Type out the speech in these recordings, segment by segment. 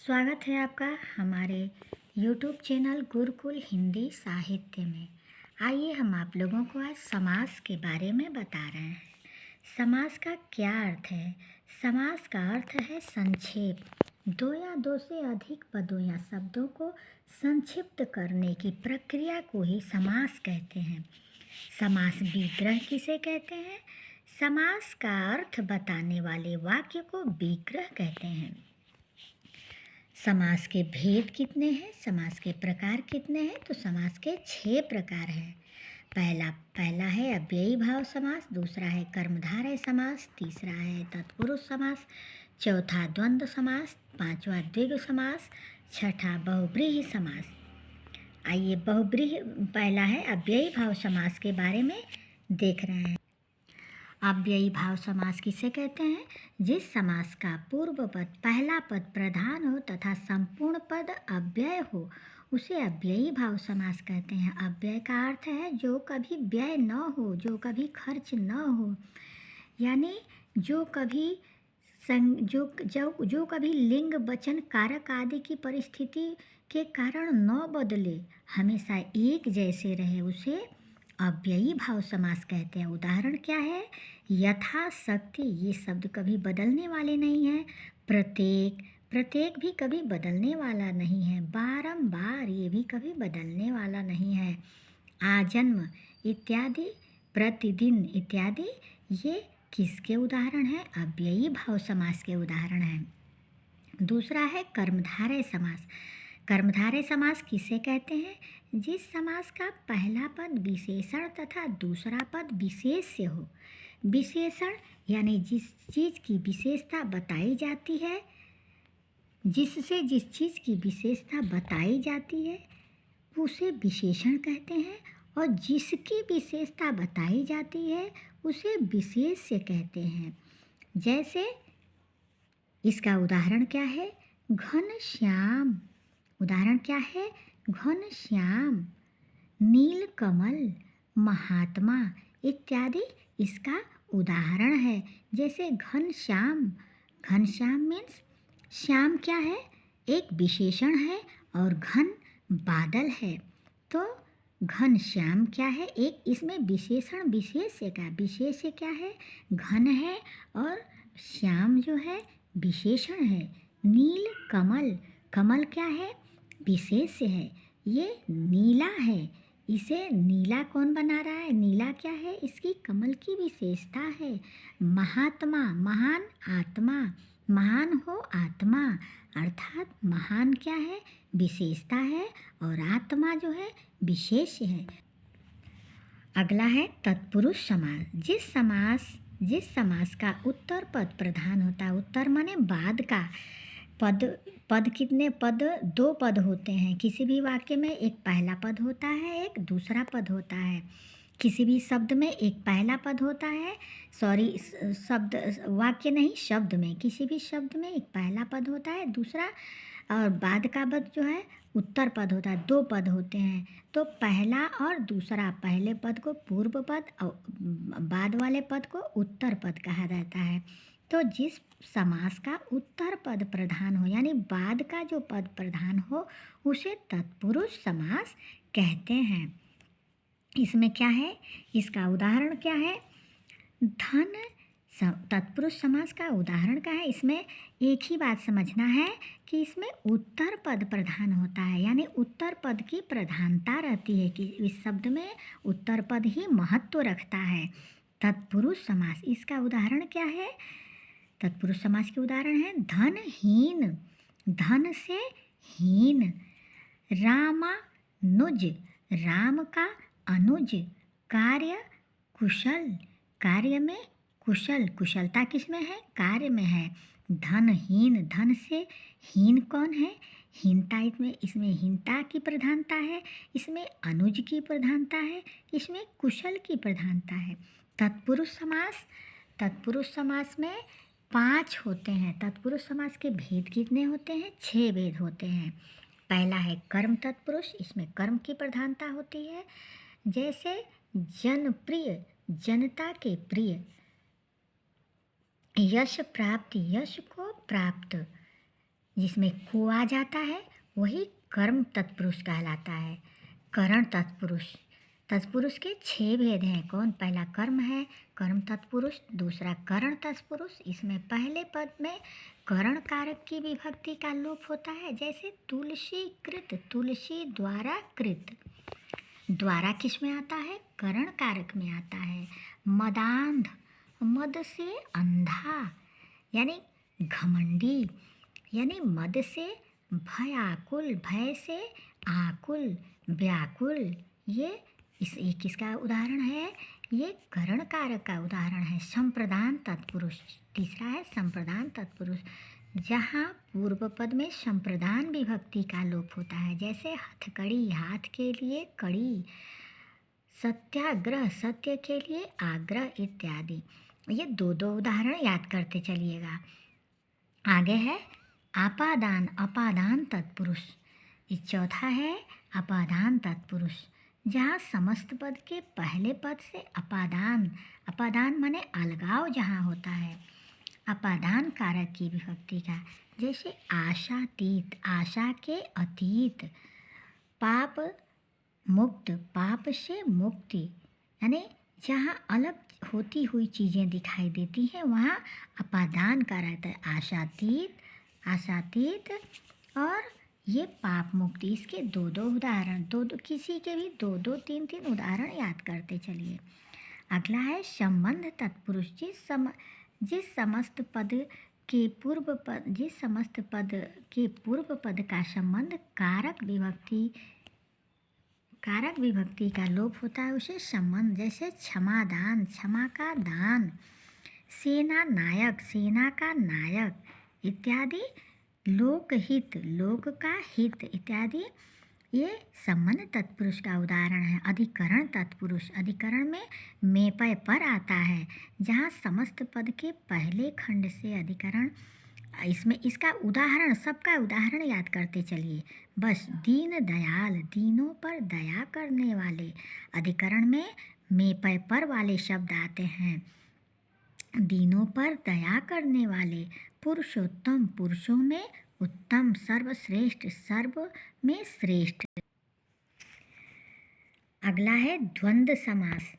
स्वागत है आपका हमारे YouTube चैनल गुरुकुल हिंदी साहित्य में। आइए हम आप लोगों को आज समास के बारे में बता रहे हैं। समास का क्या अर्थ है? समास का अर्थ है संक्षेप। दो या दो से अधिक पदों या शब्दों को संक्षिप्त करने की प्रक्रिया को ही समास कहते हैं। समास विग्रह किसे कहते हैं? समास का अर्थ बताने वाले वाक्य को विग्रह कहते हैं। समास के भेद कितने हैं? समास के प्रकार कितने हैं? तो समास के 6 प्रकार हैं। पहला है अव्ययी भाव समास, दूसरा है कर्मधारय समास, तीसरा है तत्पुरुष समास, चौथा द्वंद्व समास, पांचवा द्विगु समास, छठा बहुव्रीहि समास। आइए पहला है अव्ययी भाव समास के बारे में देख रहे हैं। अव्ययी भाव समास किसे कहते हैं? जिस समास का पूर्व पद पहला पद प्रधान हो तथा संपूर्ण पद अव्यय हो उसे अव्ययी भाव समास कहते हैं। अव्यय का अर्थ है जो कभी व्यय न हो, जो कभी खर्च न हो, यानी जो कभी लिंग वचन कारक आदि की परिस्थिति के कारण न बदले, हमेशा एक जैसे रहे, उसे अव्ययी भाव समास कहते हैं। उदाहरण क्या है? यथाशक्ति, ये शब्द कभी बदलने वाले नहीं हैं। प्रत्येक भी कभी बदलने वाला नहीं है। बारंबार, ये भी कभी बदलने वाला नहीं है। आजन्म इत्यादि, प्रतिदिन इत्यादि, ये किसके उदाहरण हैं? अव्ययी भाव समास के उदाहरण हैं। दूसरा है कर्मधारय समास। कर्मधारय समास किसे कहते हैं? जिस समास का पहला पद विशेषण तथा दूसरा पद विशेष्य हो। विशेषण यानी जिस चीज़ की विशेषता बताई जाती है, जिससे जिस चीज़ की विशेषता बताई जाती है उसे विशेषण कहते हैं, और जिसकी विशेषता बताई जाती है उसे विशेष्य कहते हैं। जैसे इसका उदाहरण क्या है? घनश्याम। उदाहरण क्या है? घनश्याम, नीलकमल, महात्मा इत्यादि इसका उदाहरण है। जैसे घनश्याम, घनश्याम मीन्स श्याम क्या है? एक विशेषण है, और घन बादल है। तो घनश्याम क्या है? एक इसमें विशेषण विशेष्य का, विशेष्य क्या है? घन है, और श्याम जो है विशेषण है। नील कमल, कमल क्या है? विशेष्य है। ये नीला है, इसे नीला कौन बना रहा है? नीला क्या है? इसकी कमल की विशेषता है। महात्मा, महान आत्मा, महान हो आत्मा, अर्थात महान क्या है? विशेषता है, और आत्मा जो है विशेष है। अगला है तत्पुरुष समास। जिस समास का उत्तर पद प्रधान होता है, उत्तर माने बाद का पद कितने पद? 2 पद होते हैं। किसी भी वाक्य में एक पहला पद होता है, एक दूसरा पद होता है। किसी भी शब्द में एक पहला पद होता है, वाक्य नहीं, शब्द में, किसी भी शब्द में एक पहला पद होता है, दूसरा और बाद का पद जो है उत्तर पद होता है। 2 पद होते हैं। तो पहला और दूसरा, पहले पद को पूर्व पद और बाद वाले पद को उत्तर पद कहा जाता है। तो जिस समास का उत्तर पद प्रधान हो, यानी बाद का जो पद प्रधान हो, उसे तत्पुरुष समास कहते हैं। इसमें क्या है? इसका उदाहरण क्या है? तत्पुरुष समास का उदाहरण क्या है? इसमें एक ही बात समझना है कि इसमें उत्तर पद प्रधान होता है, यानी उत्तर पद की प्रधानता रहती है, कि इस शब्द में उत्तर पद ही महत्व रखता है। तत्पुरुष समास, इसका उदाहरण क्या है? तत्पुरुष समास के उदाहरण है धनहीन, धन से हीन। रामानुज, राम का अनुज। कार्य कुशल, कार्य में कुशल, कुशलता किसमें है? कार्य में है। धनहीन, धन से हीन कौन है? हीनता, इसमें हीनता की प्रधानता है, इसमें अनुज की प्रधानता है, इसमें कुशल की प्रधानता है। तत्पुरुष समास में 5 होते हैं। तत्पुरुष समास के भेद कितने होते हैं? 6 भेद होते हैं। पहला है कर्म तत्पुरुष, इसमें कर्म की प्रधानता होती है। जैसे जनप्रिय, जनता के प्रिय। यश प्राप्ति, यश को प्राप्त। जिसमें को आ जाता है वही कर्म तत्पुरुष कहलाता है। करण तत्पुरुष, तत्पुरुष के 6 भेद हैं। कौन? पहला कर्म है, कर्म तत्पुरुष। दूसरा करण तत्पुरुष, इसमें पहले पद में करण कारक की विभक्ति का लोप होता है, जैसे तुलसी कृत, तुलसी द्वारा कृत। द्वारा किस में आता है? करण कारक में आता है। मदांध, मद से अंधा यानी घमंडी, यानी मद से भयाकुल, भय से आकुल, व्याकुल। ये किसका उदाहरण है? ये करण कारक का उदाहरण है। संप्रदान तत्पुरुष, तीसरा है संप्रदान तत्पुरुष, जहाँ पूर्व पद में संप्रदान विभक्ति का लोप होता है, जैसे हथकड़ी, हाथ के लिए कड़ी। सत्याग्रह, सत्य के लिए आग्रह इत्यादि। ये दो उदाहरण याद करते चलिएगा। आगे है अपादान, अपादान तत्पुरुष। इस चौथा है अपादान तत्पुरुष, जहाँ समस्त पद के पहले पद से अपादान, अपादान माने अलगाव जहाँ होता है, अपादान कारक की विभक्ति का, जैसे आशातीत, आशा के अतीत। पाप मुक्त, पाप से मुक्ति, यानी जहाँ अलग होती हुई चीज़ें दिखाई देती हैं वहाँ अपादान कारक है। आशातीत, आशातीत और ये पाप मुक्ति। इसके दो उदाहरण, किसी के भी दो तीन उदाहरण याद करते चलिए। अगला है संबंध तत्पुरुष, जिस समस्त पद के पूर्व पद का संबंध कारक विभक्ति का लोप होता है, उसे संबंध। जैसे क्षमादान, क्षमा का दान। सेना नायक, सेना का नायक इत्यादि। लोकहित, लोक का हित इत्यादि। ये संबंध तत्पुरुष का उदाहरण है। अधिकरण तत्पुरुष, अधिकरण में मेपय पर आता है, जहाँ समस्त पद के पहले खंड से अधिकरण। इसमें इसका उदाहरण, सबका उदाहरण याद करते चलिए बस। दीन दयाल, दीनों पर दया करने वाले। अधिकरण में मेपय पर वाले शब्द आते हैं। दीनों पर दया करने वाले। पुरुषोत्तम, पुरुषों में उत्तम। सर्वश्रेष्ठ, सर्व में श्रेष्ठ। अगला है द्वंद्व समास।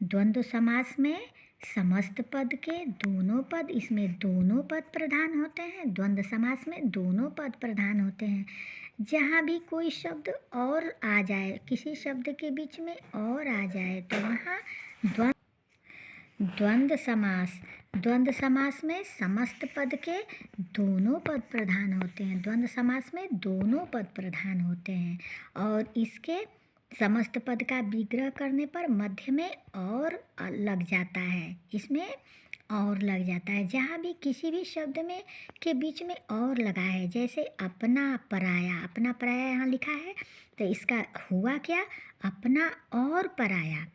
द्वंद्व समास में समस्त पद के दोनों पद, इसमें दोनों पद प्रधान होते हैं। द्वंद्व समास में दोनों पद प्रधान होते हैं। जहाँ भी कोई शब्द और आ जाए, किसी शब्द के बीच में और आ जाए तो वहाँ द्वंद्व समास। द्वंद्व समास में समस्त पद के दोनों पद प्रधान होते हैं। द्वंद्व समास में दोनों पद प्रधान होते हैं और इसके समस्त पद का विग्रह करने पर मध्य में और लग जाता है, इसमें और लग जाता है। जहाँ भी किसी भी शब्द में के बीच में और लगा है, जैसे अपना पराया, अपना पराया यहाँ लिखा है तो इसका हुआ क्या? अपना और पराया।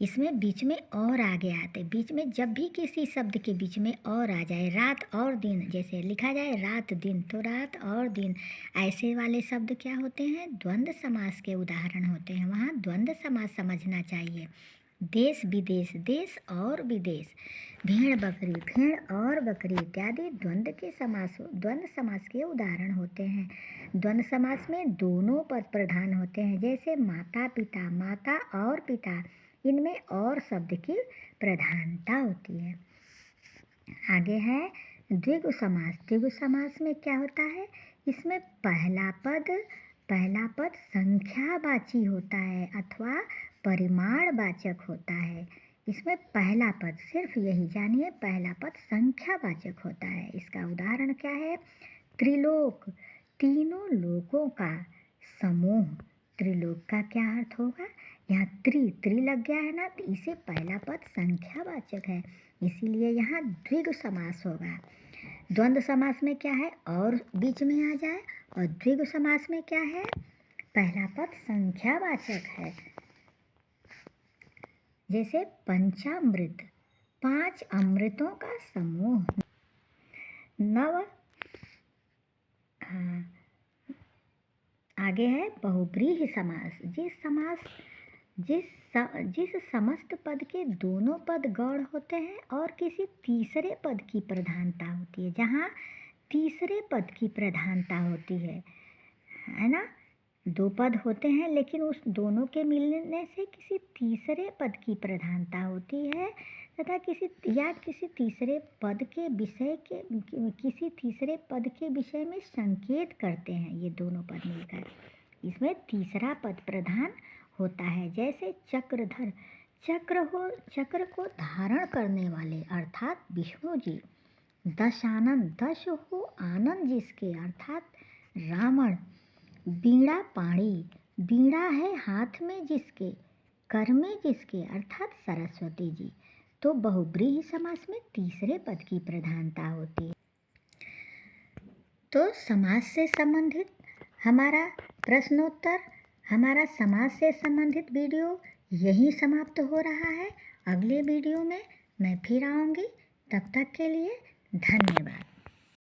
इसमें बीच में और आ गया, तो बीच में जब भी किसी शब्द के बीच में और आ जाए, रात और दिन जैसे लिखा जाए रात दिन, तो रात और दिन, ऐसे वाले शब्द क्या होते हैं? द्वंद्व समास के उदाहरण होते हैं। वहाँ द्वंद्व समास समझना चाहिए। देश विदेश, देश और विदेश। भेड़ बकरी, भेड़ और बकरी इत्यादि द्वंद्व समास के उदाहरण होते हैं। द्वंद्व समास में दोनों पद प्रधान होते हैं, जैसे माता पिता, माता और पिता, इनमें और शब्द की प्रधानता होती है। आगे है द्विगु समास। द्विगु समास में क्या होता है? इसमें पहला पद संख्यावाची होता है अथवा परिमाणवाचक होता है। इसमें पहला पद, सिर्फ यही जानिए, पहला पद संख्यावाचक होता है। इसका उदाहरण क्या है? त्रिलोक, तीनों लोकों का समूह। त्रिलोक का क्या अर्थ होगा? यहाँ त्रि लग गया है ना, तो इसे पहला पद संख्यावाचक है, इसीलिए यहाँ द्विगु समास होगा। द्वंद्व समास में क्या है? और बीच में आ जाए, और द्विगु समास में क्या है? पहला पद संख्यावाचक है। जैसे पंचामृत, 5 अमृतों का समूह। आगे है बहुब्रीहि समास। जिस समस्त पद के दोनों पद गौण होते हैं और किसी तीसरे पद की प्रधानता होती है। जहाँ तीसरे पद की प्रधानता होती है ना। दो पद होते हैं लेकिन उस दोनों के मिलने से किसी तीसरे पद की प्रधानता होती है तथा किसी तीसरे पद के विषय के किसी तीसरे पद के विषय में संकेत करते हैं। ये दोनों पद मिलकर इसमें तीसरा पद प्रधान होता है। जैसे चक्रधर, चक्र को धारण करने वाले अर्थात विष्णु जी। दशानन, दश हो आनंद जिसके अर्थात रावण। बीड़ा पाणी, बीड़ा है हाथ में जिसके, कर में जिसके अर्थात सरस्वती जी। तो बहुब्रीहि समास में तीसरे पद की प्रधानता होती है। तो समास से संबंधित हमारा प्रश्नोत्तर, हमारा समाज से संबंधित वीडियो यहीं समाप्त हो रहा है। अगले वीडियो में मैं फिर आऊँगी। तब तक के लिए धन्यवाद।